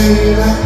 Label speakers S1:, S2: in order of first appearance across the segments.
S1: Hallelujah.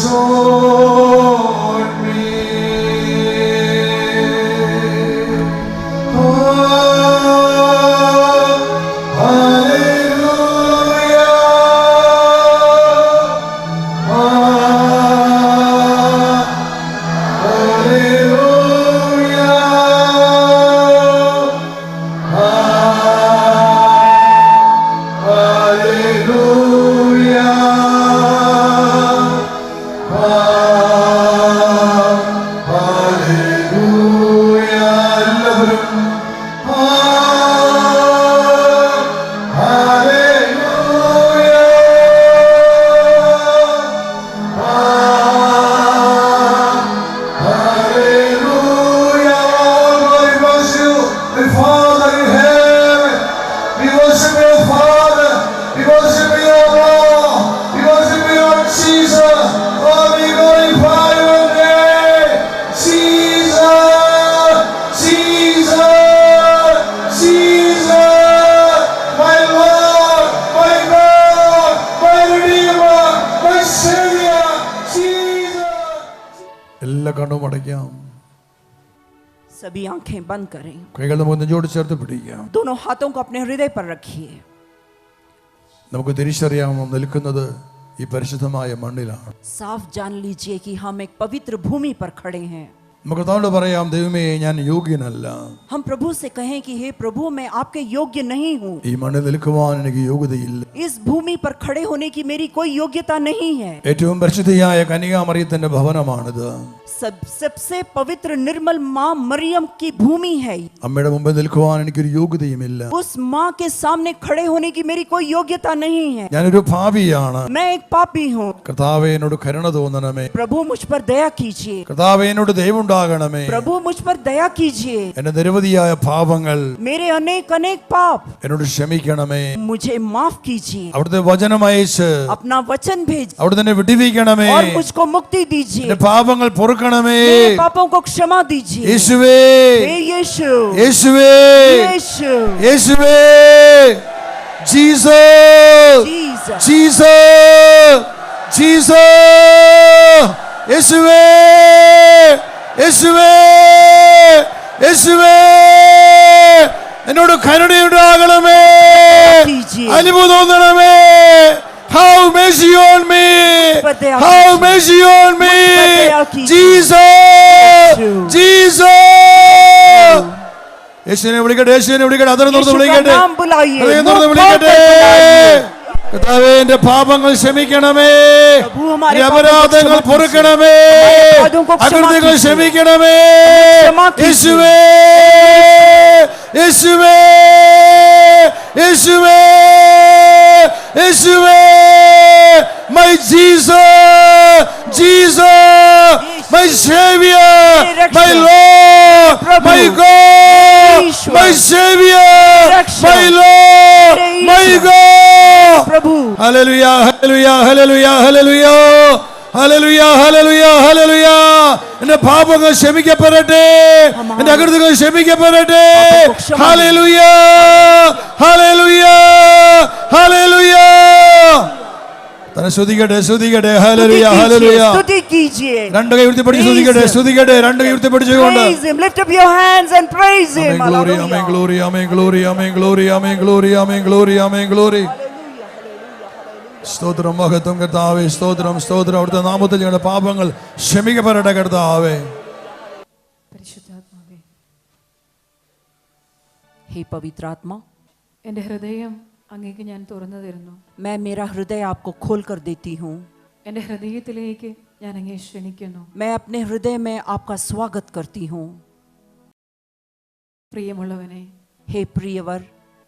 S1: eyes on me.
S2: सभी आंखें बंद करें,
S1: കൈകൾ നമുക്ക് നെഞ്ചോട് ചേർത്ത് പിടിക്കാം.
S2: दोनों हाथों को अपने हृदय पर रखिए.
S1: നമുക്ക് തിരിച്ചറിയാം നിൽക്കുന്നത് ഈ പരിശുദ്ധമായ മണ്ണിലാണ്.
S2: साफ जान लीजिए कि हम एक पवित्र भूमि पर खड़े हैं.
S1: നമുക്ക് കർത്താവിനോട് പറയാം, ദൈവമേ ഞാൻ യോഗ്യനല്ല.
S2: हम प्रभु से कहें कि हे प्रभु मैं आपके योग्य नहीं हूँ.
S1: ഈ മണ്ണിൽ നിൽക്കുവാൻ എനിക്ക് യോഗ്യതയില്ല.
S2: इस भूमि पर खड़े होने की मेरी कोई योग्यता नहीं है.
S1: ഏറ്റവും പരിശുദ്ധയായ കന്യകാമറിയത്തിന്റെ ഭവനമാണിത്.
S2: सबसे पवित्र निर्मल माँ मरियम की भूमि है.
S1: അമ്മയുടെ മുമ്പിൽ നിൽക്കുവാൻ എനിക്കൊരു യോഗ്യതയുമില്ല.
S2: उस माँ के सामने खड़े होने की मेरी कोई योग्यता नहीं है.
S1: ഞാനൊരു പാപിയാണ്.
S2: मैं एक पापी हूँ.
S1: കർത്താവേ എന്നോട് കരുണ തോന്നണമേ.
S2: प्रभु मुझ पर दया कीजिए.
S1: കർത്താവേ എന്നോട് ദയവുണ്ടാകണമേ.
S2: प्रभु मुझ पर दया कीजिए.
S1: എന്റെ നിരവധിയായ പാപങ്ങൾ,
S2: मेरे अनेक अनेक पाप
S1: എന്നോട് ക്ഷമിക്കണമേ.
S2: मुझे माफ कीजिए.
S1: അവിടുത്തെ വചനം അയച്ച്
S2: अपना वचन भेज
S1: അവിടുത്തെ എന്നെ വിടുവിക്കണമേ.
S2: और मुझको मुक्ति दीजिए.
S1: എന്റെ പാപങ്ങൾ പൊറുക്കണമേ.
S2: मेरे पापों को क्षमा दीजिए.
S1: യേശുവേ,
S2: हे यीशु,
S1: യേശുവേ,
S2: यीशु,
S1: യേശുവേ, ജീസസ്,
S2: जीसस,
S1: ജീസസ്, ജീസസ്, യേശുവേ, യേശുവേ, യേശുവേ, എന്നോട് കരുണയുണ്ടാകണമേ. അലിവ് തോന്നണമേ. Have mercy on me. Have mercy on me. Jesus, Jesus. യേശുവിനെ വിളിക്കട്ടെ, യേശുവിനെ വിളിക്കട്ടെ, അതരം തുറന്ന് വിളിക്കട്ടെ, ഹൃദയം തുറന്ന് വിളിക്കട്ടെ. കർത്താവേ എന്റെ പാപങ്ങൾ ക്ഷമിക്കണമേ. അപരാധങ്ങൾ പൊറുക്കണമേ. അകൃത്യങ്ങൾ ക്ഷമിക്കണമേ. യേശുവേ, യേശുവേ, യേശുവേ, യേശുവേ, my Jesus, Jesus, my Savior, my Lord, my God, my Savior, my Lord, my God.
S2: Prabhu
S1: Hallelujah, hallelujah, hallelujah, hallelujah, hallelujah, hallelujah, hallelujah. എന്റെ പാപങ്ങൾ ക്ഷമിക്കപ്പെടട്ടെ, എന്റെ അകൃത്യങ്ങൾ ക്ഷമിക്കപ്പെടട്ടെ. Hallelujah, hallelujah, hallelujah. തന്നെ സ്തുതിക്കട്ടെ, സ്തുതിക്കട്ടെ. Hallelujah, hallelujah.
S2: स्तुति कीजिए.
S1: രണ്ട് കൈ ഉയർത്തി പിടിച്ച് സ്തുതിക്കട്ടെ, സ്തുതിക്കട്ടെ. രണ്ട് കൈ ഉയർത്തി പിടിച്ചുകൊണ്ട്
S2: Praise him. Lift up your hands and praise him.
S1: Amen, glory, amen, glory, amen, glory, amen, glory, amen, glory, amen, glory, amen, glory. സ്തോത്രം, മഹത്വം കർത്താവേ, സ്തോത്രം, സ്തോത്രം. അവിടുത്തെ നാമത്തിൽ ഞങ്ങളുടെ പാപങ്ങൾ ക്ഷമിക്കപ്പെടട്ടെ കർത്താവേ.
S2: പരിശുദ്ധാത്മാവേ, हे पवित्र आत्मा,
S3: എൻ്റെ ഹൃദയം അങ്ങേക്ക് ഞാൻ തുറന്നു തരുന്നു.
S2: मैं मेरा हृदय आपको खोल कर देती हूँ.
S3: എൻ്റെ ഹൃദയത്തിലേക്ക് ഞാൻ അങ്ങേ ക്ഷണിക്കുന്നു.
S2: मैं अपने हृदय में आपका स्वागत करती हूँ.
S3: പ്രിയമുള്ളവനെ,
S2: हे प्रियवर,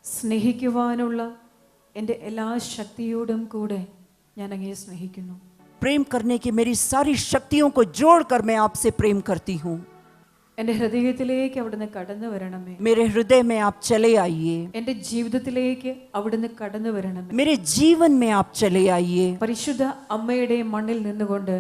S3: സ്നേഹിക്കുവാനുള്ള എൻ്റെ എല്ലാ ശക്തിയോടും കൂടെ ഞാൻ അങ്ങേ സ്നേഹിക്കുന്നു.
S2: प्रेम करने की मेरी सारी शक्तियों को जोड़कर मैं आपसे प्रेम करती हूँ.
S3: എൻ്റെ ഹൃദയത്തിലേക്ക് അവിടുന്ന് കടന്നു വരണമേ.
S2: मेरे हृदय में आप चले आइए.
S3: എൻ്റെ ജീവിതത്തിലേക്ക് അവിടുന്ന് കടന്നു വരണമേ.
S2: मेरे जीवन में आप चले आइए.
S3: പരിശുദ്ധ അമ്മയുടെ മണ്ണിൽ നിന്നുകൊണ്ട്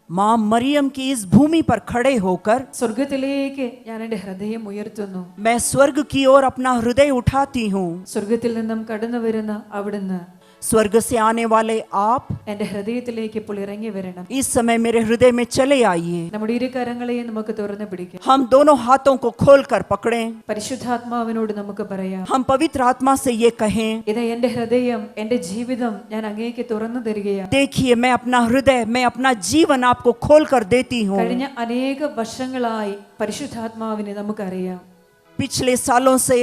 S2: माँ मरियम की इस भूमि पर खड़े होकर
S3: സ്വർഗത്തിലേക്ക് ഞാൻ എൻ്റെ ഹൃദയം ഉയർത്തുന്നു.
S2: मैं स्वर्ग की ओर अपना हृदय उठाती हूँ.
S3: സ്വർഗത്തിൽ നിന്നും കടന്നു വരുന്ന അവിടുന്ന്
S2: स्वर्ग से आने वाले आप
S3: എന്റെ ഹൃദയത്തിലേക്ക് ഇപ്പോൾ ഇറങ്ങി വരണം.
S2: इस समय मेरे हृदय में चले आइए.
S3: നമ്മുടെ ഇരു കരങ്ങളെയും നമുക്ക് തുറന്നു പിടിക്കാം.
S2: हम दोनों हाथों को खोलकर पकड़ें.
S3: പരിശുദ്ധാത്മാവിനോട് നമുക്ക് പറയാം,
S2: हम पवित्र आत्मा से ये कहें,
S3: ഇത് എന്റെ ഹൃദയം, എന്റെ ജീവിതം ഞാൻ അങ്ങേക്ക് തുറന്നു തരികയാണ്.
S2: देखिए मैं अपना हृदय, मैं अपना जीवन आपको खोल कर देती हूँ.
S3: കഴിഞ്ഞ അനേക വർഷങ്ങളായി പരിശുദ്ധാത്മാവിനെ നമുക്കറിയാം.
S2: पिछले सालों से,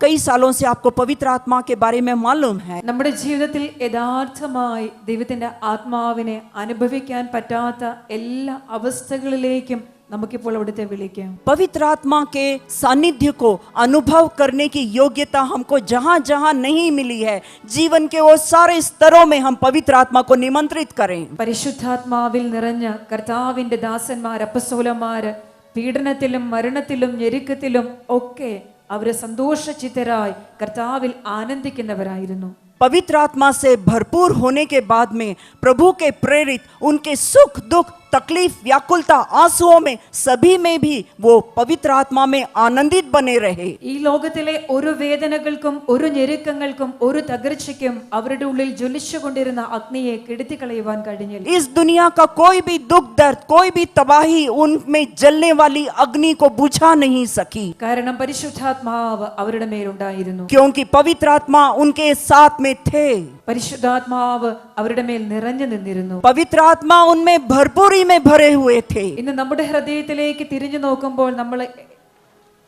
S2: कई सालों से आपको पवित्र आत्मा के बारे में मालूम है.
S3: നമ്മുടെ ജീവിതത്തിൽ യഥാർത്ഥമായി ദൈവത്തിന്റെ ആത്മാവിനെ അനുഭവിക്കാൻ പറ്റാത്ത എല്ലാ അവസ്ഥകളിലേക്കും നമുക്കിപ്പോൾ അവിടുത്തെ വിളിക്കാം.
S2: पवित्र आत्मा के सानिध्य को अनुभव करने की योग्यता हमको जहाँ जहाँ नहीं मिली है, जीवन के वो सारे स्तरों में हम पवित्र आत्मा को निमंत्रित करें.
S3: പരിശുദ്ധാത്മാവിൽ നിറഞ്ഞ കർത്താവിന്റെ ദാസന്മാർ, അപ്പസ്തോലന്മാര് പീഡനത്തിലും മരണത്തിലും ഞെരുക്കത്തിലും ഒക്കെ അവര് സന്തോഷചിത്തരായി കർത്താവിൽ ആനന്ദിക്കുന്നവരായിരുന്നു.
S2: पवित्र आत्मा से भरपूर होने के बाद में प्रभु के प्रेरित उनके सुख दुख तकलीफ व्याकुलता आंसुओं में सभी में भी वो पवित्र आत्मा में आनंदित बने रहे.
S3: ഈ ലോകത്തിലെ ഒരു വേദനകൾക്കും ഒരു ഞെരുക്കങ്ങൾക്കും ഒരു തകർച്ചയ്ക്കും അവരുടെ ഉള്ളിൽ ജ്വലിച്ചുകൊണ്ടിരുന്ന അഗ്നിയെ കെടുത്തിക്കളയുവാൻ കഴിഞ്ഞില്ല.
S2: इस दुनिया का कोई भी दुख दर्द, कोई भी तबाही उनमें जलने वाली अग्नि को बुझा नहीं सकी,
S3: കാരണം പരിശുദ്ധാത്മാവ് അവരുടെ മേലുണ്ടായിരുന്നു.
S2: क्योंकि पवित्र आत्मा उनके साथ में थे.
S3: പരിശുദ്ധാത്മാവ് അവരുടെ മേൽ നിറഞ്ഞു നിന്നിരുന്നു.
S2: पवित्र आत्मा उनमें भरपूरी में भरे हुए थे.
S3: ഇന്ന് നമ്മുടെ ഹൃദയത്തിലേക്ക് തിരിഞ്ഞു നോക്കുമ്പോൾ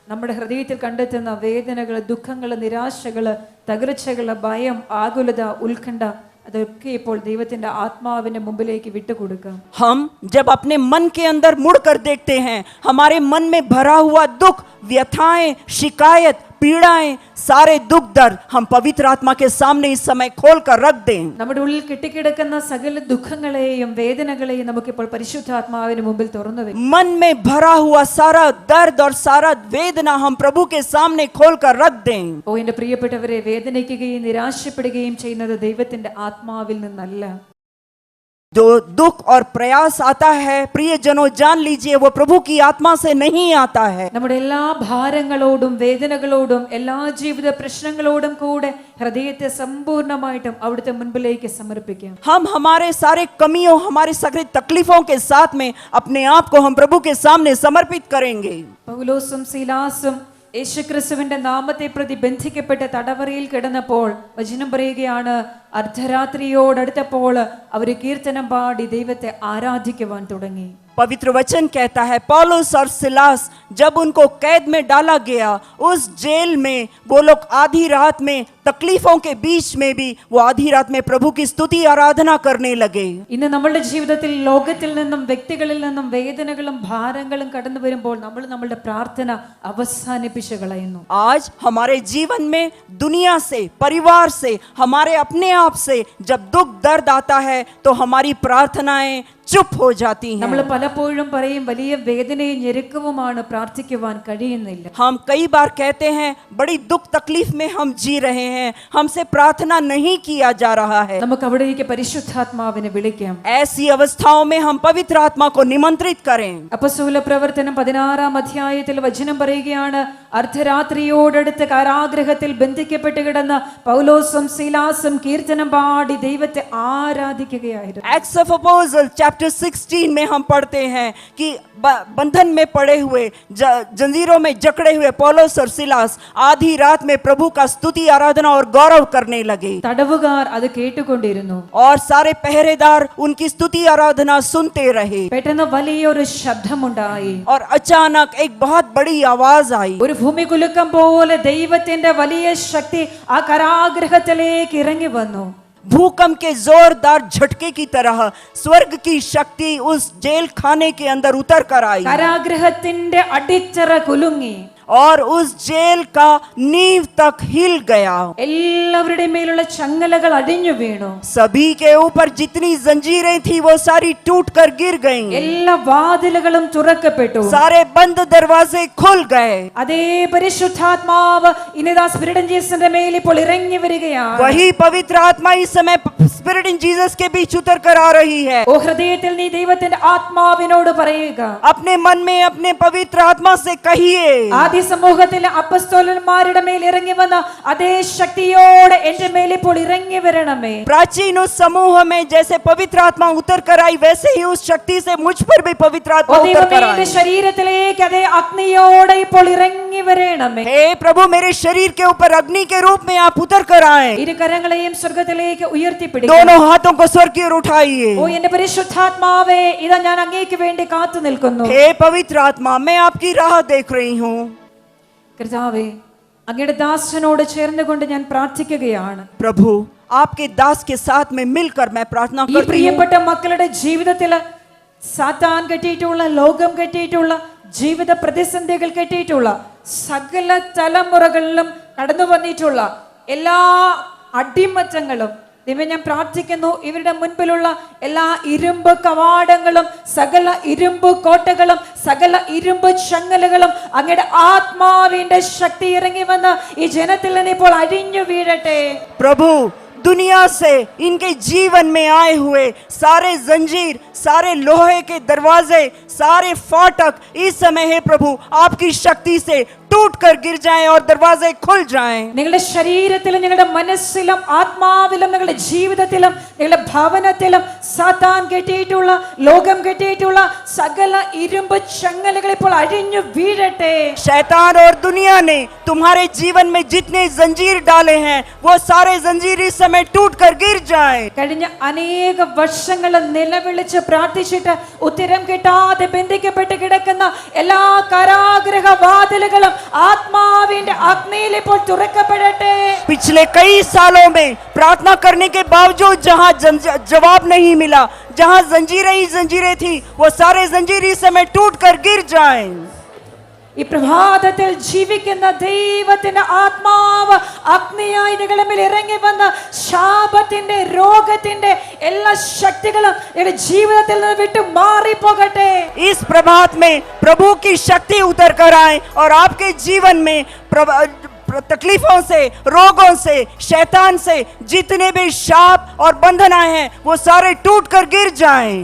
S3: നമ്മുടെ ഹൃദയത്തിൽ കണ്ടെത്തുന്ന വേദനകൾ, ദുഃഖങ്ങൾ, നിരാശകൾ, തകർച്ചകൾ, ഭയം, ആകുലത, ഉത്കണ്ഠ അതൊക്കെ ഇപ്പോൾ ദൈവത്തിന്റെ ആത്മാവിന്റെ മുമ്പിലേക്ക് വിട്ടുകൊടുക്കാം.
S2: हम जब अपने मन के अंदर मुड़कर देखते हैं, हमारे मन में भरा हुआ दुख, व्यथाएं, शिकायत, पीड़ाएं, सारे दुख दर्द हम पवित्र आत्मा के सामने इस समय खोल कर रख दें.
S3: നമ്മുടെ ഉള്ളിൽ കെട്ടിക്കിടക്കുന്ന സകല ദുഃഖങ്ങളെയും വേദനകളെയും നമുക്കിപ്പോൾ പരിശുദ്ധാത്മാവിന് മുമ്പിൽ തുറന്നു വെക്കാം.
S2: मन में भरा हुआ सारा दर्द और सारा वेदना हम प्रभु के सामने खोल कर रख दें.
S3: ഓ എന്റെ പ്രിയപ്പെട്ടവരെ, വേദനിക്കുകയും നിരാശപ്പെടുകയും ചെയ്യുന്നത് ദൈവത്തിന്റെ ആത്മാവിൽ നിന്നല്ല.
S2: जो दुख और प्रयास आता है, प्रियजनों जान लीजिए, वो प्रभु की आत्मा से नहीं आता है.
S3: നമ്മുടെ എല്ലാ ഭാരങ്ങളോടും വേദനകളോടും എല്ലാ ജീവിത പ്രശ്നങ്ങളോടും കൂടെ ഹൃദയത്തെ സമ്പൂർണ്ണമായിട്ടും അവിടുത്തെ മുൻപിലേക്ക് സമർപ്പിക്കാം.
S2: हम हमारे सारे कमियों, हमारे सारे तकलीफों के साथ में अपने आप को हम प्रभु के सामने समर्पित करेंगे.
S3: പൗലോസും സീലാസും യേശുക്രിസ്തുവിന്റെ നാമത്തെ പ്രതി ബന്ധിക്കപ്പെട്ട് തടവറയിൽ കിടന്നപ്പോൾ വചനം പറയുകയാണ്, അർദ്ധരാത്രിയോടടുത്തപ്പോൾ അവർ കീർത്തനം പാടി ദൈവത്തെ ആരാധിക്കുവാൻ തുടങ്ങി.
S2: पवित्र वचन कहता है, पौलुस और सिलास जब उनको कैद में डाला गया, उस जेल में वो लोग आधी रात में, तकलीफों के बीच में भी वो आधी रात में प्रभु की स्तुति आराधना करने लगे.
S3: ഇന്ന് നമ്മളുടെ ജീവിതത്തിൽ ലോകത്തിൽ നിന്നും വ്യക്തികളിൽ നിന്നും വേദനകളും ഭാരങ്ങളും കടന്നു വരുമ്പോൾ നമ്മൾ നമ്മളുടെ പ്രാർത്ഥന അവസാനിപ്പിച്ചു കളയുന്നു.
S2: आज हमारे जीवन में दुनिया से, परिवार से, हमारे अपने आप से जब दुख दर्द आता है तो हमारी प्रार्थनाएं चुप हो जाती हैं.
S3: നമ്മൾ പലപ്പോഴും പറയും, വലിയ വേദനയും ഞെരുക്കവുമാണ്, പ്രാർത്ഥിക്കുവാൻ കഴിയുന്നില്ല.
S2: हम कई बार कहते हैं, बड़ी दुख तकलीफ में हम जी रहे हैं, हमसे प्रार्थना नहीं किया जा रहा है.
S3: നമുക്ക് അവിടേക്ക് പരിശുദ്ധാത്മാവിനെ വിളിക്കാം.
S2: ऐसी अवस्थाओं में हम पवित्र आत्मा को निमंत्रित करें.
S3: അപ്പോസ്തല പ്രവർത്തനം 16-ാം അധ്യായത്തിൽ വചനം പറയുകയാണ്, അർദ്ധരാത്രിയോടടുത്ത് കാരാഗൃഹത്തിൽ ബന്ധിക്കപ്പെട്ട് കിടന്ന പൗലോസും സീലാസും കീർത്തനം പാടി ദൈവത്തെ ആരാധിക്കുകയായിരുന്നു.
S2: Acts of Apostles चैप्टर 16 में हम पढ़ते हैं कि बंधन में पड़े हुए, जंजीरों में जकड़े हुए पौलुस और सिलास आधी रात में प्रभु का स्तुति आराधना और गौरव करने लगे.
S3: തടവുകാർ അത് കേട്ടുകൊണ്ടിരുന്നു.
S2: और सारे पहरेदार उनकी स्तुति आराधना सुनते रहे.
S3: പെട്ടെന്ന് വലിയൊരു ശബ്ദമുണ്ടായി.
S2: और अचानक एक बहुत बड़ी आवाज आई.
S3: ഒരു ഭൂമികുലുക്കം പോലെ ദൈവത്തിന്റെ വലിയ ശക്തി ആ കാരാഗൃഹത്തിലേക്ക് ഇറങ്ങി വന്നു.
S2: भूकंप के जोरदार झटके की तरह स्वर्ग की शक्ति उस जेल खाने के अंदर उतर कर आई
S3: കാരാഗൃഹത്തിന്റെ അടിത്തറ കുലുങ്ങി.
S2: और उस जेल का नींव तक हिल गया.
S3: എല്ലാവരുടെ മേലുള്ള ചങ്ങലകൾ അടിഞ്ഞു വീണു.
S2: सभी के ऊपर जितनी जंजीरें थी वो सारी टूट कर गिर गईं.
S3: എല്ലാ വാതിലുകളും തുറക്കപ്പെട്ടു.
S2: सारे बंद दरवाजे खुल गए.
S3: അതേ പരിശുദ്ധാത്മാവ് ഇനിതാ സ്പിരിറ്റ് ജീസസിന്റെ മേൽ ഇപ്പോൾ ഇറങ്ങി വരികയാണ്.
S2: वही पवित्र आत्मा इस समय स्पिरिट इन जीसस के बीच उतर कर आ रही है.
S3: ഓ ഹൃദയത്തിൽ നീ ദൈവത്തിന്റെ ആത്മാവിനോട് പറയുക,
S2: अपने मन में अपने पवित्र आत्मा से कहिए,
S3: ആദ്യ സമൂഹത്തിലെ അപ്പസ്തോലന്മാരുടെ മേൽ ഇറങ്ങി വന്ന അതേ ശക്തിയോടെ എന്റെ മേൽ ഇപ്പോൾ ഇറങ്ങി വരണമേ.
S2: प्राचीन उस समूह में जैसे पवित्र आत्मा उतर कर आई, वैसे ही उस शक्ति से मुझ पर भी पवित्र आत्मा उतर कर
S3: എന്റെ
S2: आई.
S3: ശരീരത്തിലേക്ക് അതേ അഗ്നിയോടെ ഇപ്പോൾ ഇറങ്ങി വരണമേ.
S2: हे प्रभु, मेरे शरीर के ऊपर अग्नि के रूप में आप उतर कर आए.
S3: ഇരു കരങ്ങളെയും സ്വർഗ്ഗത്തിലേക്ക് ഉയർത്തിപ്പിടിക്കുക.
S2: दोनों हाथों को स्वर्ग की ओर उठाइए.
S3: ഓ എന്റെ പരിശുദ്ധാത്മാവേ, ഇതാ ഞാൻ അങ്ങേക്ക് വേണ്ടി കാത്തു നിൽക്കുന്നു.
S2: हे पवित्र आत्मा, मैं आपकी राह देख रही हूँ.
S3: കർത്താവേ, അങ്ങയുടെ ദാസനോട് ചേർന്നുകൊണ്ട് ഞാൻ പ്രാർത്ഥിക്കുകയാണ്.
S2: प्रभु, आपके दास के साथ में मिलकर मैं प्रार्थना
S3: ഈ
S2: करती हूँ.
S3: പ്രിയപ്പെട്ട മക്കളുടെ ജീവിതത്തില് സാത്താൻ കെട്ടിയിട്ടുള്ള, ലോകം കെട്ടിയിട്ടുള്ള, ജീവിത പ്രതിസന്ധികൾ കെട്ടിയിട്ടുള്ള, സകല തലമുറകളിലും കടന്നു വന്നിട്ടുള്ള എല്ലാ അടിമത്തങ്ങളും ദൈവം ഞാൻ പ്രാർത്ഥിക്കുന്നു, ഇവരുടെ മുൻപിലുള്ള എല്ലാ ഇരുമ്പ് കവാടങ്ങളും, സകല ഇരുമ്പ് കോട്ടകളും, സകല ഇരുമ്പ് ചങ്ങലകളും അങ്ങയുടെ ആത്മാവിന്റെ ശക്തി ഇറങ്ങി വന്ന് ഈ ജനത്തിൽ നിന്ന് ഇപ്പോൾ അഴിഞ്ഞു വീഴട്ടെ.
S2: प्रभु, दुनिया से इनके जीवन में आए हुए सारे जंजीर, सारे लोहे के दरवाजे, सारे फाटक इस समय है प्रभु आपकी शक्ति से टूट कर गिर जाएं और दरवाजे खुल जाएं.
S3: നിങ്ങളുടെ ശരീരത്തിലും നിങ്ങളുടെ മനസ്സിലും ആത്മാവിലും നിങ്ങളുടെ ജീവിതത്തിലും നിങ്ങളുടെ ഭവനത്തിലും സാത്താൻ കെട്ടിയിട്ടുള്ള, ലോകം കെട്ടിയിട്ടുള്ള സകല ഇരുമ്പ് ചങ്ങലകൾ ഇപ്പോൾ അഴിഞ്ഞു വീഴട്ടെ.
S2: शैतान और दुनिया ने तुम्हारे जीवन में जितने जंजीर डाले हैं, वो सारे जंजीर इस समय टूट कर गिर जाएं.
S3: കഴിഞ്ഞ അനേക വർഷങ്ങൾ നിലവിളിച്ച് പ്രാർത്ഥിച്ചിട്ട് ഉത്തരം കിട്ടാതെ ബന്ധിക്കപ്പെട്ട് കിടക്കുന്ന എല്ലാ കാരാഗ്രഹ വാതിലുകളും ആത്മാവിന്റെ അഗ്നിയിൽ ഇപ്പോൾ തുറക്കപ്പെടട്ടെ.
S2: पिछले कई सालों में प्रार्थना करने के बावजूद जहां जवाब नहीं मिला, जहां जंजीरें ही जंजीरें थी, वो सारे जंजीर इस समय टूट कर गिर जाएं.
S3: ഈ പ്രഭാതത്തിൽ ജീവിക്കുന്ന ദൈവത്തിന്റെ ആത്മാവ് അഗ്നിയായി നിങ്ങളുടെ മേൽ ഇറങ്ങി വന്ന് ശാപത്തിന്റെ, രോഗത്തിന്റെ എല്ലാ ശക്തികളും നിങ്ങളുടെ ജീവിതത്തിൽ നിന്ന് വിട്ടു മാറിപ്പോകട്ടെ.
S2: इस प्रभात में प्रभु की शक्ति उतर कर आए और आपके जीवन में तकलीफों से, रोगों से, शैतान से जितने भी शाप और बंधन आए हैं, वो सारे टूट कर गिर जाएं.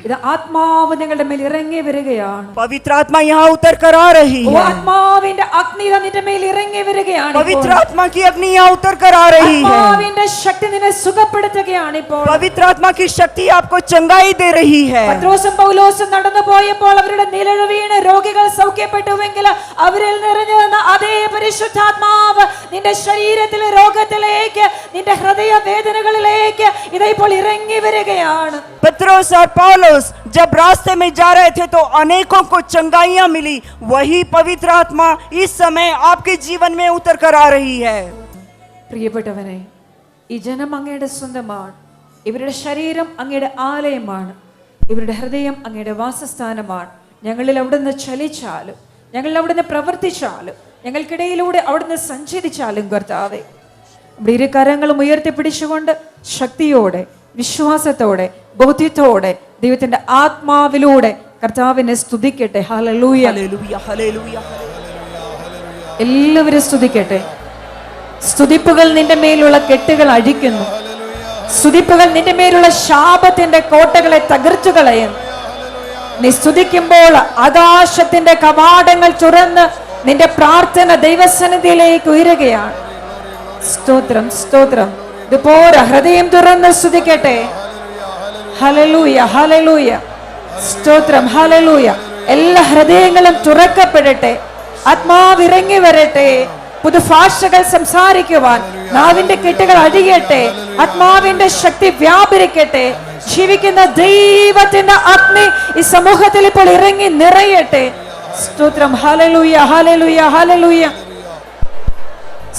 S3: ഇത് ആത്മാവ് നിങ്ങളുടെ മേൽ ഇറങ്ങി വരികയാണ്.
S2: पवित्र आत्मा यहाँ उतर कर आ रही
S3: ഓ
S2: है.
S3: ആത്മാവിന്റെ അഗ്നി നിന്റെ മേൽ ഇറങ്ങി വരികയാണ്.
S2: पवित्र आत्मा की अग्नि यहाँ उतर कर आ रही है.
S3: ആത്മാവിന്റെ ശക്തി നിന്നെ സുഖപ്പെടുത്തുകയാണ്. ഇപ്പോൾ
S2: पवित्र आत्मा की शक्ति आपको चंगाई दे रही है.
S3: പത്രോസും പൗലോസും നടന്നു പോയപ്പോൾ അവരുടെ നിഴൽ വീണ് രോഗികൾ സൗഖ്യപ്പെട്ടുവെങ്കിൽ അവരിൽ നിറഞ്ഞു വന്ന അതേ പരിശുദ്ധാത്മാവ് നിന്റെ ശരീരത്തിലെ രോഗത്തിലേക്ക്, നിന്റെ ഹൃദയ വേദനകളിലേക്ക് ഇതാ ഇപ്പോൾ ഇറങ്ങി വരികയാണ്.
S2: पत्रोस और पौलुस जब रास्ते में जा रहे थे तो अनेकों को चंगाइयां मिली. वही पवित्र आत्मा इस समय आपके जीवन में उतर कर आ रही है.
S3: പ്രിയപ്പെട്ടവനെ, ഈ ജനം അങ്ങയുടെ സ്വന്തമാണ്. ഇവരുടെ ശരീരം അങ്ങയുടെ ആലയമാണ്. ഇവരുടെ ഹൃദയം അങ്ങയുടെ വാസസ്ഥാനമാണ്. ഞങ്ങളിൽ അവിടുന്ന് ചലിച്ചാലും, ഞങ്ങളിൽ അവിടുന്ന് പ്രവർത്തിച്ചാലും, ഞങ്ങൾക്കിടയിലൂടെ അവിടുന്ന് സഞ്ചരിച്ചാലും കർത്താവേ, ഇവിടെ ഇരു കരങ്ങളും ഉയർത്തിപ്പിടിച്ചുകൊണ്ട് ശക്തിയോടെ, വിശ്വാസത്തോടെ, ബോധ്യത്തോടെ ദൈവത്തിന്റെ ആത്മാവിലൂടെ കർത്താവിനെ സ്തുതിക്കട്ടെ. Hallelujah,
S2: hallelujah, hallelujah.
S3: എല്ലാവരും സ്തുതിക്കട്ടെ. സ്തുതിപ്പുകൾ നിന്റെ മേലുള്ള കെട്ടുകൾ അഴിക്കുന്നു. സ്തുതിപ്പുകൾ നിന്റെ മേലുള്ള ശാപത്തിന്റെ കോട്ടകളെ തകർത്തു കളയും. നീ സ്തുതിക്കുമ്പോൾ ആകാശത്തിന്റെ കവാടങ്ങൾ തുറന്ന് നിന്റെ പ്രാർത്ഥന ദൈവസന്നിധിയിലേക്ക് ഉയരുകയാണ്. സ്തോത്രം, സ്തോത്രം. ഇതുപോലെ ഹൃദയം തുറന്ന് സ്തുതിക്കട്ടെ. Hallelujah, hallelujah. സ്തോത്രം, ഹല്ലേലൂയ. എല്ലാ ഹൃദയങ്ങളും തുറക്കപ്പെടട്ടെ. ആത്മാവ് ഇറങ്ങി വരട്ടെ. പുതുഭാഷകൾ സംസാരിക്കുവാൻ നാവിന്റെ കെട്ടുകൾ അഴിയട്ടെ. ആത്മാവിന്റെ ശക്തി വ്യാപരിക്കട്ടെ. ജീവിക്കുന്ന ദൈവത്തിന്റെ അഗ്നി ഈ സമൂഹത്തിൽ ഇപ്പോൾ ഇറങ്ങി നിറയട്ടെ. സ്തോത്രം, ഹല്ലേലൂയ, ഹല്ലേലൂയ, ഹല്ലേലൂയ.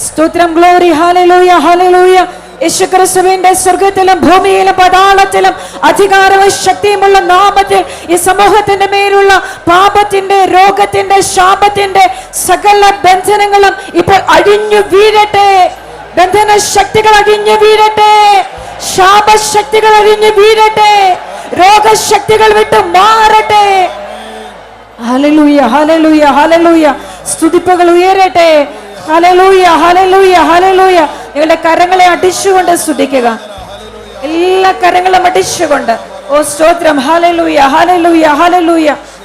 S3: സ്തോത്രം, ഗ്ലോറി, ഹല്ലേലൂയ, ഹല്ലേലൂയ. യേശുക്രിസ്തുവിന്റെ സ്വർഗത്തിലും ഭൂമിയിലും പാതാളത്തിലും അധികാരവും ശക്തിയുമുള്ള നാമത്തിൽ ഈ സമൂഹത്തിന്റെ മേലുള്ള പാപത്തിന്റെ, രോഗത്തിന്റെ, ശാപത്തിന്റെ സകല ബന്ധനങ്ങളും ഇപ്പോൾ അഴിഞ്ഞു വീഴട്ടെ. ബന്ധന ശക്തികൾ അഴിഞ്ഞു വീഴട്ടെ. ശാപശക്തികൾ അഴിഞ്ഞു വീഴട്ടെ. രോഗശക്തികൾ വിട്ട് മാറട്ടെ. Hallelujah, hallelujah, hallelujah. സ്തുതിപ്പുകൾ ഉയരട്ടെ. Hallelujah, hallelujah, hallelujah. നിങ്ങളുടെ കരങ്ങളെ അടിച്ചുകൊണ്ട് സ്തുതിക്കുക. എല്ലാ കരങ്ങളും അടിച്ചുകൊണ്ട്. ഓ സ്തോത്രം, hallelujah, hallelujah, hallelujah.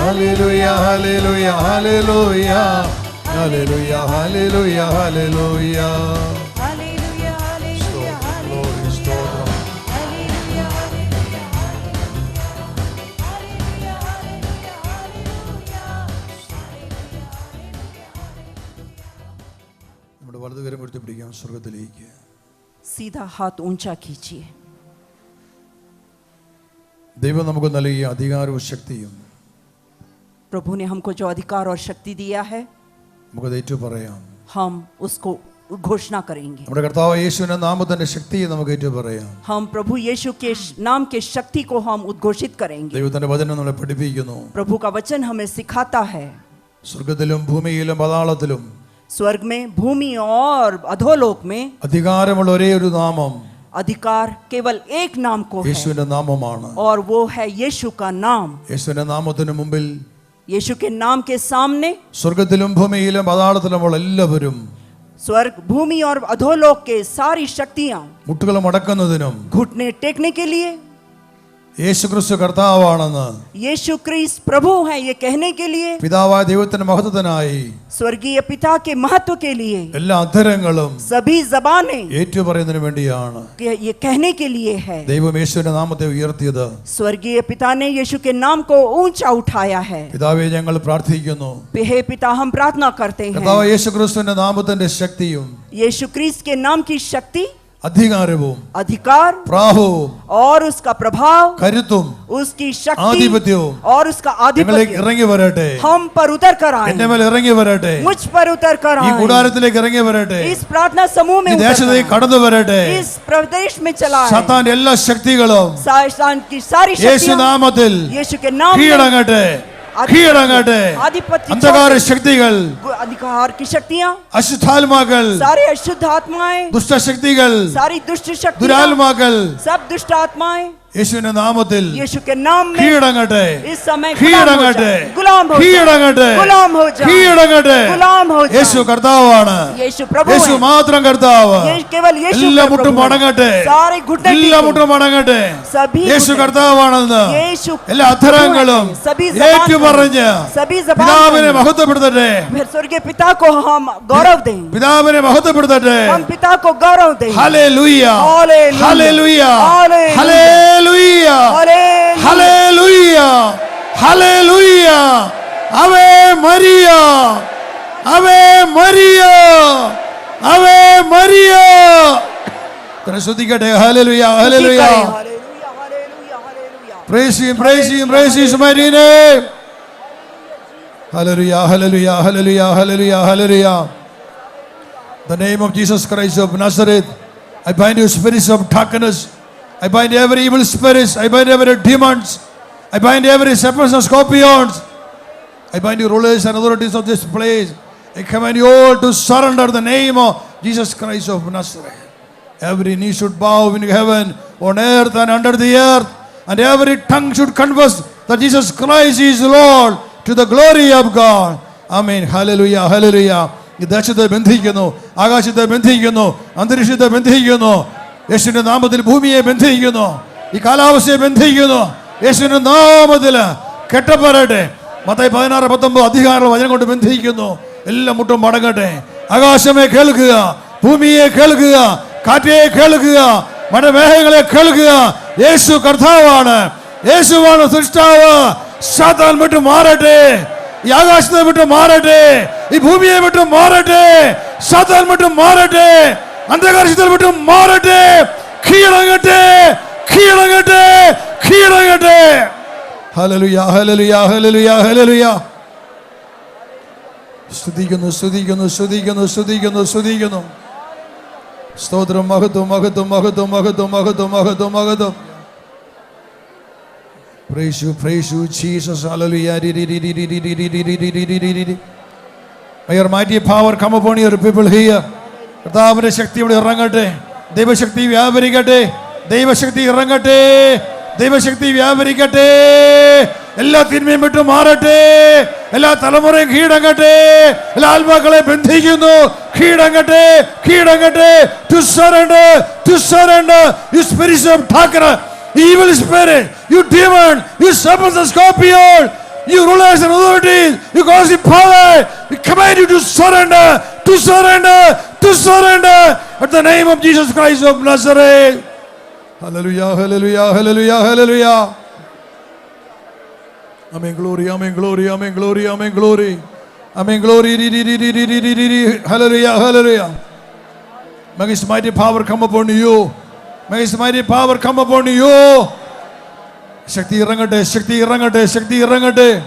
S1: Hallelujah, hallelujah, hallelujah. Hallelujah, hallelujah, hallelujah.
S3: Hallelujah, hallelujah,
S1: Glory, stotram.
S3: hallelujah, hallelujah, hallelujah,
S1: നമ്മുടെ വലതുകരം ഉയർത്തിപ്പിടിക്കാം സ്വർഗ്ഗത്തിലേക്ക്.
S2: सीधा हाथ ऊंचा कीजिए.
S1: ദൈവം നമുക്ക് നൽകിയ അധികാരവും ശക്തിയും
S2: प्रभु ने हमको जो अधिकार और शक्ति दिया है,
S1: നമുക്കത് ഏറ്റു പറയാം.
S2: हम उसको घोषणा करेंगे.
S1: നമ്മുടെ കർത്താവ് യേശുവിന്റെ നാമത്തിന്റെ ശക്തിയെ നമുക്ക് ഏറ്റു പറയാം.
S2: हम प्रभु यीशु के नाम के शक्ति को हम उद्घोषित करेंगे.
S1: ദൈവത്തിന്റെ വചനം നമ്മളെ പഠിപ്പിക്കുന്നു.
S2: प्रभु का वचन हमें सिखाता है.
S1: സ്വർഗ്ഗത്തിലും ഭൂമിയിലും പാതാളത്തിലും
S2: स्वर्ग में, भूमि और अधोलोक में
S1: അധികാരമുള്ള ഒരേ ഒരു നാമം
S2: अधिकार केवल एक नाम को है,
S1: യേശുവിന്റെ നാമമാണ്.
S2: और वो है यीशु का नाम.
S1: യേശുവിന്റെ നാമത്തിന് മുമ്പിൽ
S2: यीशु के नाम के सामने
S1: സ്വർഗ്ഗത്തിലും ഭൂമിയിലും പാതാളത്തിലുമുള്ള എല്ലാവരും
S2: स्वर्ग, भूमि और अधोलोक के सारी शक्तियां
S1: മുട്ടുകൾ മടക്കുന്നതിനും
S2: घुटने टेकने के लिए,
S1: യേശുക്രിസ്തു കർത്താവാണെന്ന്
S2: यीशु क्रिस्त प्रभु है ये कहने के लिए,
S1: പിതാവായ ദൈവത്തിന്റെ മഹത്വത്തിനായി
S2: स्वर्गीय पिता के महत्व के लिए
S1: എല്ലാ അധരങ്ങളും
S2: सभी जबानें
S1: ഏറ്റുപറയുന്നതിന് വേണ്ടിയാണ്
S2: ये कहने के लिए है.
S1: ദൈവം യേശുവിന്റെ നാമത്തെ ഉയർത്തിയത്.
S2: स्वर्गीय पिता ने यीशु के नाम को ऊंचा उठाया है.
S1: പിതാവേ ഞങ്ങൾ പ്രാർത്ഥിക്കുന്നു,
S2: हे पिता, हम प्रार्थना करते हैं
S1: കർത്താവ് യേശുക്രിസ്തുവിന്റെ നാമത്തിന്റെ ശക്തിയും
S2: यीशु क्रिस्त के नाम की शक्ति,
S1: അധികാരവും
S2: अधिकार
S1: പ്രാഭവും
S2: और उसका प्रभाव,
S1: കരുത്തും
S2: उसकी शक्ति
S1: ആധിപത്യവും
S2: और उसका
S1: ഞങ്ങളിലേക്ക്
S2: आधिपत्य
S1: ഇറങ്ങി വരട്ടെ.
S2: हम पर उतर कर आए,
S1: എന്റെ മേൽ ഇറങ്ങി വരട്ടെ.
S2: मुझ पर उतर कर
S1: ഈ
S2: आए,
S1: കൂടാരത്തിലേക്ക് ഇറങ്ങി വരട്ടെ.
S2: इस प्रार्थना समूह में
S1: ഈ
S2: उतर कर
S1: ദേശത്തേക്ക്
S2: आए,
S1: കടന്നു വരട്ടെ.
S2: इस प्रदेश में चला है.
S1: സാത്താന്റെ എല്ലാ ശക്തികളും
S2: शैतान की सारी
S1: യേശു
S2: शक्तियां
S1: നാമത്തിൽ
S2: यीशु के नाम में
S1: കീഴടങ്ങട്ടെ, കീഴടങ്ങട്ടെ.
S2: आधिपत्य
S1: അന്ധകാര ശക്തികൾ,
S2: अधिकार की शक्तियां,
S1: അശുദ്ധാത്മാക്കൾ,
S2: सारी अशुद्ध आत्माएं,
S1: ദുഷ്ടശക്തികൾ,
S2: सारी दुष्ट शक्तियां,
S1: ദുരാത്മാക്കൾ
S2: सब दुष्ट आत्माएं
S1: യേശുവിന്റെ നാമത്തിൽ
S2: यीशु के नाम में
S1: കീഴടങ്ങട്ടെ,
S2: इस समय
S1: കീഴടങ്ങട്ടെ,
S2: गुलाम हो
S1: കീഴടങ്ങട്ടെ,
S2: जाए, गुलाम हो जाए,
S1: കീഴടങ്ങട്ടെ.
S2: गुलाम हो
S1: യേശു
S2: जाए.
S1: കർത്താവാണ്.
S2: यीशु प्रभु
S1: യേശു
S2: है.
S1: മാത്രം കർത്താവ്.
S2: केवल यीशु
S1: എല്ലാ
S2: प्रभु
S1: മുട്ടും
S2: है.
S1: മടങ്ങട്ടെ,
S2: सारे घुटने
S1: എല്ലാ
S2: टेकें.
S1: മുട്ടും മടങ്ങട്ടെ.
S2: सभी
S1: യേശു
S2: घुटने-
S1: കർത്താവാണെന്ന്
S2: യേശു
S1: എല്ലാ അധരങ്ങളും
S2: सभी जबान
S1: ഏറ്റുപറഞ്ഞ്
S2: सभी जबान
S1: പിതാവിനെ മഹത്വപ്പെടുത്തട്ടെ.
S2: फिर स्वर्गीय पिता को हम गौरव दें,
S1: പിതാവിനെ മഹത്വപ്പെടുത്തട്ടെ.
S2: हम पिता को गौरव दें.
S1: Hallelujah,
S2: hallelujah,
S1: hallelujah,
S2: hallelujah,
S1: hallelujah,
S2: hallelujah,
S1: hallelujah, hallelujah. Ave Maria, Ave Maria, Ave Maria. ശ്രദ്ധിക്കട്ടെ. Hallelujah, hallelujah.
S2: Hallelujah, hallelujah, hallelujah.
S1: Praise him, praise him, praise his mighty name. Hallelujah, hallelujah, hallelujah, hallelujah, hallelujah. The name of Jesus Christ of Nazareth, I bind you spirits of darkness. I bind every evil spirits. I bind every demons. I bind every serpents and scorpions. I bind you rulers and authorities of this place. I command you all to surrender the name of Jesus Christ of Nazareth. Every knee should bow in heaven, on earth and under the earth, and every tongue should confess that Jesus Christ is Lord, to the glory of God. Amen. Hallelujah, hallelujah. ഈ ദേശത്തെ ബന്ധിക്കുന്നു, ആകാശത്തെ ബന്ധിക്കുന്നു, അന്തരീക്ഷത്തെ ബന്ധിക്കുന്നു. യേശുവിന്റെ നാമത്തിൽ ഭൂമിയെ ബന്ധിക്കുന്നു, ഈ കാലാവസ്ഥയെ ബന്ധിക്കുന്നു. യേശുവിന്റെ നാമത്തിൽ കെട്ടപ്പെടട്ടെ. മത്തായി 16:19 അധികാര വചനം കൊണ്ട് ബന്ധിക്കുന്നു. എല്ലാം മുട്ടും മടങ്ങട്ടെ. ആകാശമേ കേൾക്കുക, ഭൂമിയെ കേൾക്കുക, കാറ്റേ കേൾക്കുക, മഴമേഘങ്ങളെ കേൾക്കുക. യേശു കർത്താവാണ്, യേശുവാണ് സൃഷ്ടാവ്. സാത്താൻ വിട്ട് മാറട്ടെ, ഈ ആകാശത്തെ വിട്ട് മാറട്ടെ, ഈ ഭൂമിയെ വിട്ട് മാറട്ടെ, സാത്താൻ വിട്ട് മാറട്ടെ, അന്ധകാരത്തിൽ വിട്ട് മാറട്ടെ. കീഴടങ്ങട്ടെ, കീഴടങ്ങട്ടെ, കീഴടങ്ങട്ടെ. Hallelujah, hallelujah, hallelujah, hallelujah. സ്തുതിക്കുന്നു, സ്തുതിക്കുന്നു, സ്തുതിക്കുന്നു, സ്തുതിക്കുന്നു, സ്തുതിക്കുന്നു. സ്തോത്രം, മഹത്വം, മഹത്വം, മഹത്വം, മഹത്വം, മഹത്വം, മഹത്വം, മഹത്വം. Praise you, Jesus. Hallelujah. May your mighty power come upon your people here. കർത്താവിന്റെ ശക്തി ഇവിടെ ഇറങ്ങട്ടെ, ദൈവശക്തി വ്യാപരിക്കട്ടെ, ദൈവശക്തി ഇറങ്ങട്ടെ, ദൈവശക്തി വ്യാപരിക്കട്ടെ. എല്ലാ തിന്മയും വിട്ട് മാറട്ടെ, എല്ലാ തലമുറയും കീഴടങ്ങട്ടെ, എല്ലാ ആത്മാക്കളെ ബന്ധിക്കുന്നു. കീഴടങ്ങട്ടെ, കീഴടങ്ങട്ടെ. To surrender, to surrender. You spirits of darkness, evil spirit, you demon, you serpents and scorpion, you rulers and authorities, you cause the power, we command you to surrender, to surrender, to surrender at the name of Jesus Christ of Nazareth. Hallelujah, hallelujah, hallelujah, hallelujah. Amen, glory, amen, glory, amen, glory, amen, glory. Amen, glory, hallelujah, hallelujah. May His mighty power come upon you. May His mighty power come upon you. ശക്തി ഇറങ്ങട്ടെ, ശക്തി ഇറങ്ങട്ടെ, ശക്തി ഇറങ്ങട്ടെ.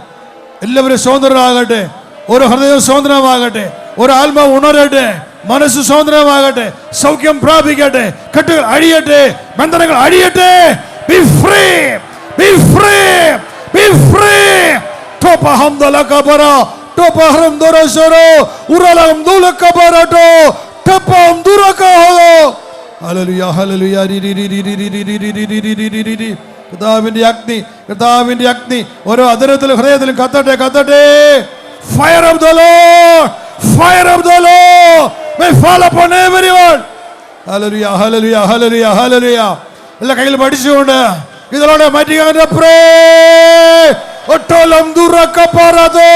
S1: എല്ലാവരും സ്വതന്ത്രരാകട്ടെ. ഓരോ ഹൃദയം സ്വതന്ത്രമാകട്ടെ. ഓരോ ആത്മാവ് ഉണരട്ടെ. മനസ്സ് സ്വതന്ത്രമാകട്ടെ. സൗഖ്യം പ്രാപിക്കട്ടെ. കെട്ടുകൾ അഴിയട്ടെ. ബന്ധനങ്ങൾ അഴിയട്ടെ. Be free, be free, be free. Topaham dalakabara, topaham dorasoro, uralam dulakabarato, topaham durakaho. Hallelujah, hallelujah. കർത്താവിന്റെ അഗ്നി, കർത്താവിന്റെ അഗ്നി ഓരോ അതിരത്തിലും ഹൃദയത്തിലും കത്തട്ടെ, കത്തട്ടെ. Fire of the Lord, fire of the Lord may fall upon everyone. Hallelujah, hallelujah, hallelujah, hallelujah. എല്ലാ കയ്യിൽ പഠിച്ചുകൊണ്ട് ഇതിലൂടെ മാറ്റിക്കാൻ്റെ pray. ഒട്ടോലം ദുരക്കപ്പറതോ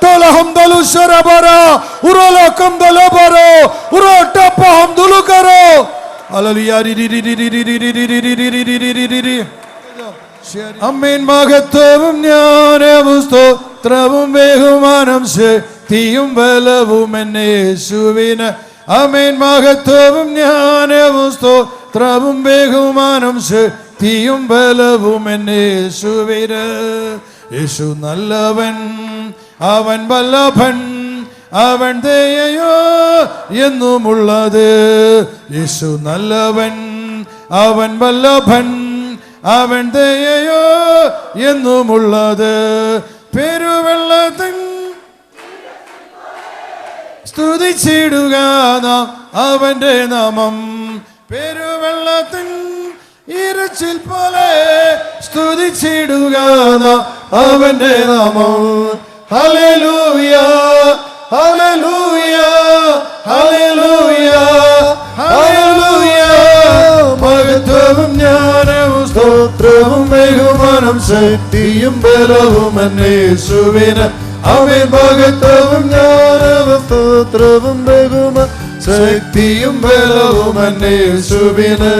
S1: ടോലഹം ദലുശരബര ഉറലകം ദലബരോ ഉറട്ടപ്പഹം ദുലുകരോ. Hallelujah. അമ്മേൻ മഹത്വവും ജ്ഞാനവും സ്തോത്രവും ബഹുമാനം ശക്തിയും ബലവും യേശുവിന്. അമ്മേൻ മഹത്വവും ജ്ഞാനവും സ്തോത്രവും ബഹുമാനം ശക്തിയും ബലവും യേശുവിന്. യേശു നല്ലവൻ, അവൻ വല്ലഭൻ, അവൻ ദയയോ എന്നുമുള്ളത്. യേശു നല്ലവൻ, അവൻ വല്ലഭൻ, അവൻ ദയയോ എന്നുമുള്ളത്. പെരുവെള്ളത്തിൻ സ്തുതിച്ചിടുക നാം അവന്റെ നാമം. പെരുവെള്ളത്തിൻ ഇരച്ചിൽ പോലെ സ്തുതിച്ചിടുക നാം അവന്റെ നാമം. Hallelujah, hallelujah, hallelujah, hallelujah. മഹത്വവും ജ്ഞാനവും സ്തോത്രവും ബഹുമാനം ശക്തിയും ബലവും യേശുവിന്. അവൻ മഹത്വവും ജ്ഞാനവും സ്തോത്രവും ബഹുമാനം ശക്തിയും ബലവും യേശുവിന്.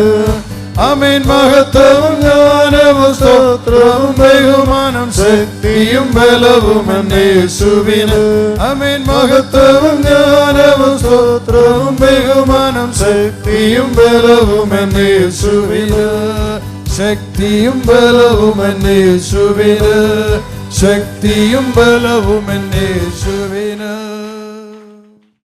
S1: ആമേൻ. മഹത്വവും ജ്ഞാനവും സ്തോത്രവും ബഹുമാനം ശക്തിയും ബലവും യേശുവിന്. ആമേൻ. മഹത്വവും ജ്ഞാനവും സ്തോത്രവും ബഹുമാനം ശക്തിയും ബലവും യേശുവിന്. ശക്തിയും ബലവും യേശുവിന്. ശക്തിയും ബലവും യേശുവിന്.